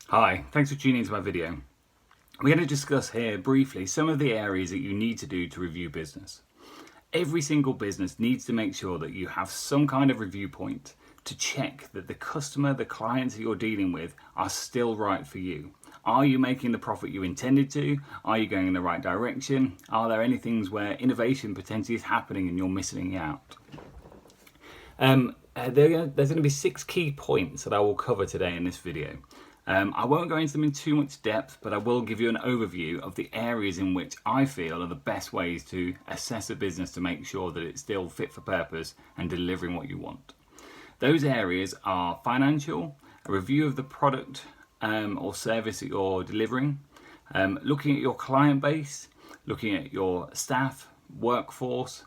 Hi, thanks for tuning into my video. We're going to discuss here briefly some of the areas that you need to do to review business. Every single business needs to make sure that you have some kind of review point to check that the customer, the clients that you're dealing with are still right for you. Are you making the profit you intended to? Are you going in the right direction? Are there any things where innovation potentially is happening and you're missing out? There's going to be 6 key points that I will cover today in this video. I won't go into them in too much depth, but I will give you an overview of the areas in which I feel are the best ways to assess a business to make sure that it's still fit for purpose and delivering what you want. Those areas are financial, a review of the product or service that you're delivering, looking at your client base, looking at your staff, workforce,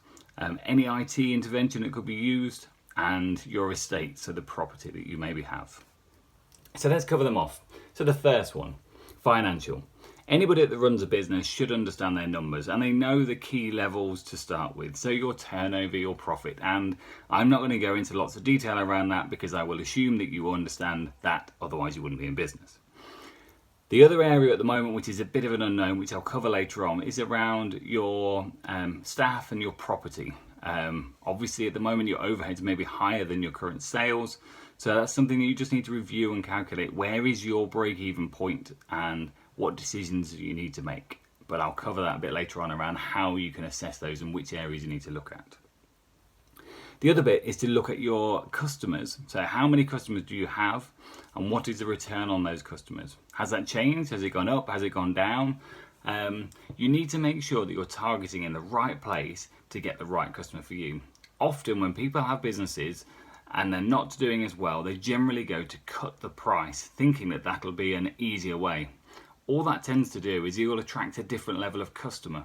any IT intervention that could be used, and your estate, so the property that you maybe have. So let's cover them off. So the first one, financial. Anybody that runs a business should understand their numbers and they know the key levels to start with. So your turnover, your profit. And I'm not going to go into lots of detail around that because I will assume that you understand that, otherwise you wouldn't be in business. The other area at the moment, which is a bit of an unknown, which I'll cover later on, is around your staff and your property. Obviously at the moment your overheads may be higher than your current sales. So that's something that you just need to review and calculate. Where is your break-even point and what decisions you need to make? But I'll cover that a bit later on around how you can assess those and which areas you need to look at. The other bit is to look at your customers. So how many customers do you have and what is the return on those customers? Has that changed? Has it gone up? Has it gone down? You need to make sure that you're targeting in the right place to get the right customer for you. Often when people have businesses and they're not doing as well, they generally go to cut the price, thinking that that'll be an easier way. All that tends to do is you will attract a different level of customer.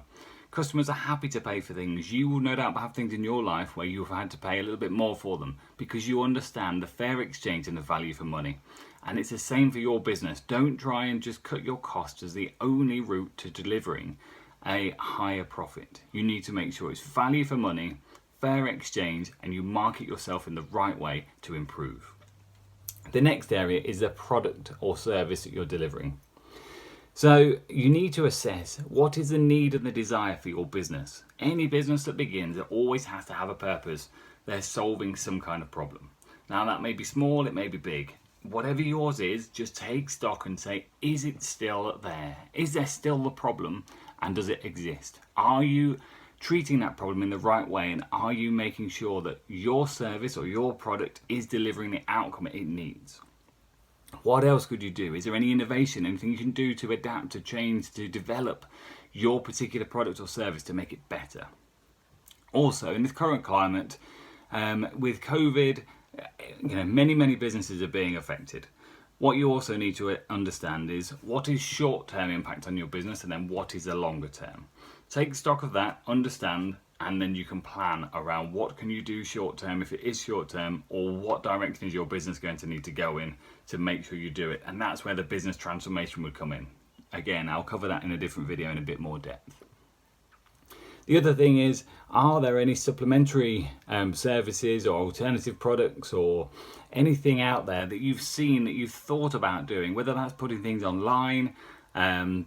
Customers are happy to pay for things. You will no doubt have things in your life where you've had to pay a little bit more for them because you understand the fair exchange and the value for money. And it's the same for your business. Don't try and just cut your costs as the only route to delivering a higher profit. You need to make sure it's value for money, fair exchange, and you market yourself in the right way to improve. The next area is the product or service that you're delivering. So you need to assess what is the need and the desire for your business. Any business that begins, it always has to have a purpose. They're solving some kind of problem. Now that may be small, it may be big. Whatever yours is, just take stock and say, is it still there? Is there still the problem and does it exist? Are you treating that problem in the right way, and are you making sure that your service or your product is delivering the outcome it needs? What else could you do? Is there any innovation, anything you can do to adapt, to change, to develop your particular product or service to make it better? Also, in this current climate, with COVID, many businesses are being affected. What you also need to understand is what is short-term impact on your business and then what is the longer term. Take stock of that, understand, and then you can plan around what can you do short-term if it is short-term, or what direction is your business going to need to go in to make sure you do it. And that's where the business transformation would come in. Again, I'll cover that in a different video in a bit more depth. The other thing is, are there any supplementary services or alternative products or anything out there that you've seen that you've thought about doing, whether that's putting things online,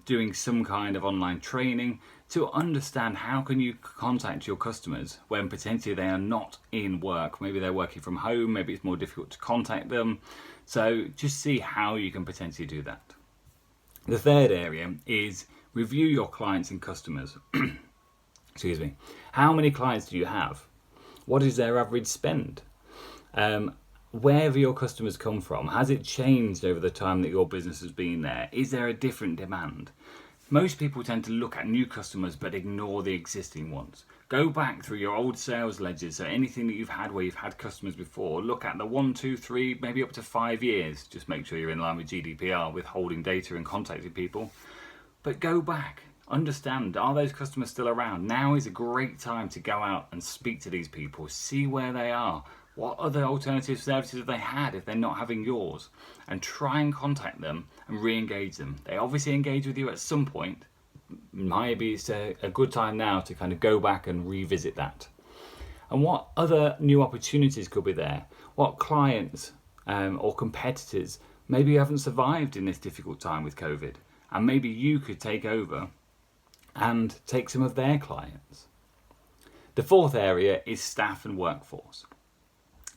doing some kind of online training, to understand how can you contact your customers when potentially they are not in work. Maybe they're working from home, maybe it's more difficult to contact them. So just see how you can potentially do that. The third area is review your clients and customers. Excuse me. How many clients do you have? What is their average spend? Where have your customers come from? Has it changed over the time that your business has been there? Is there a different demand? Most people tend to look at new customers but ignore the existing ones. Go back through your old sales ledgers, so anything that you've had where you've had customers before, look at the 1, 2, 3, maybe up to 5 years. Just make sure you're in line with GDPR with holding data and contacting people. But go back, understand, are those customers still around? Now is a great time to go out and speak to these people, see where they are. What other alternative services have they had if they're not having yours? And try and contact them and re-engage them. They obviously engage with you at some point. Maybe it's a good time now to kind of go back and revisit that. And what other new opportunities could be there? What clients or competitors Maybe you haven't survived in this difficult time with COVID, and maybe you could take over and take some of their clients. The fourth area is staff and workforce.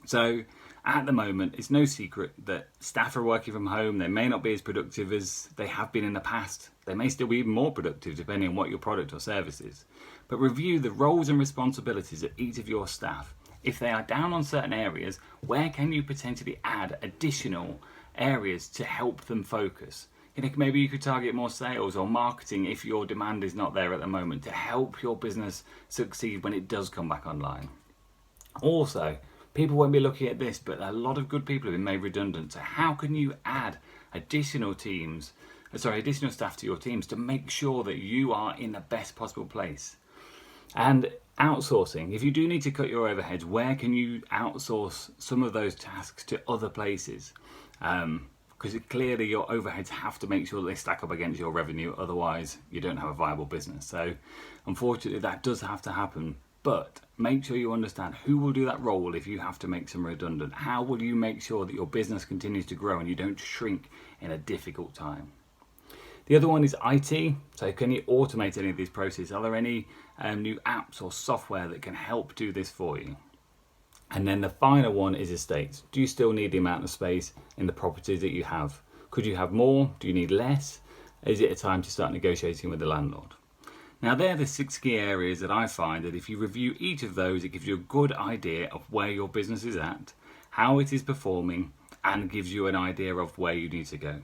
So at the moment, it's no secret that staff are working from home. They may not be as productive as they have been in the past. They may still be even more productive depending on what your product or service is. But review the roles and responsibilities of each of your staff. If they are down on certain areas, where can you potentially add additional areas to help them focus? Maybe you could target more sales or marketing if your demand is not there at the moment to help your business succeed when it does come back online. Also, people won't be looking at this, but a lot of good people have been made redundant. So how can you add additional staff to your teams to make sure that you are in the best possible place? And outsourcing. If you do need to cut your overheads, where can you outsource some of those tasks to other places? Because clearly your overheads have to make sure that they stack up against your revenue, otherwise you don't have a viable business. So unfortunately that does have to happen, but make sure you understand who will do that role if you have to make some redundant. How will you make sure that your business continues to grow and you don't shrink in a difficult time? The other one is IT. So can you automate any of these processes? Are there any new apps or software that can help do this for you? And then the final one is estates. Do you still need the amount of space in the properties that you have? Could you have more? Do you need less? Is it a time to start negotiating with the landlord? Now they're the 6 key areas that I find that if you review each of those, it gives you a good idea of where your business is at, how it is performing, and gives you an idea of where you need to go.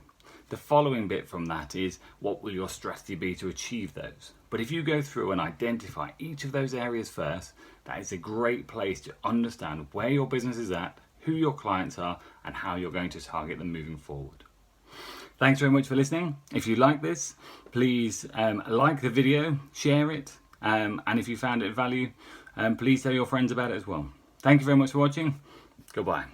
The following bit from that is, what will your strategy be to achieve those? But if you go through and identify each of those areas first, that is a great place to understand where your business is at, who your clients are, and how you're going to target them moving forward. Thanks very much for listening. If you like this, please like the video, share it, and if you found it of value, please tell your friends about it as well. Thank you very much for watching. Goodbye.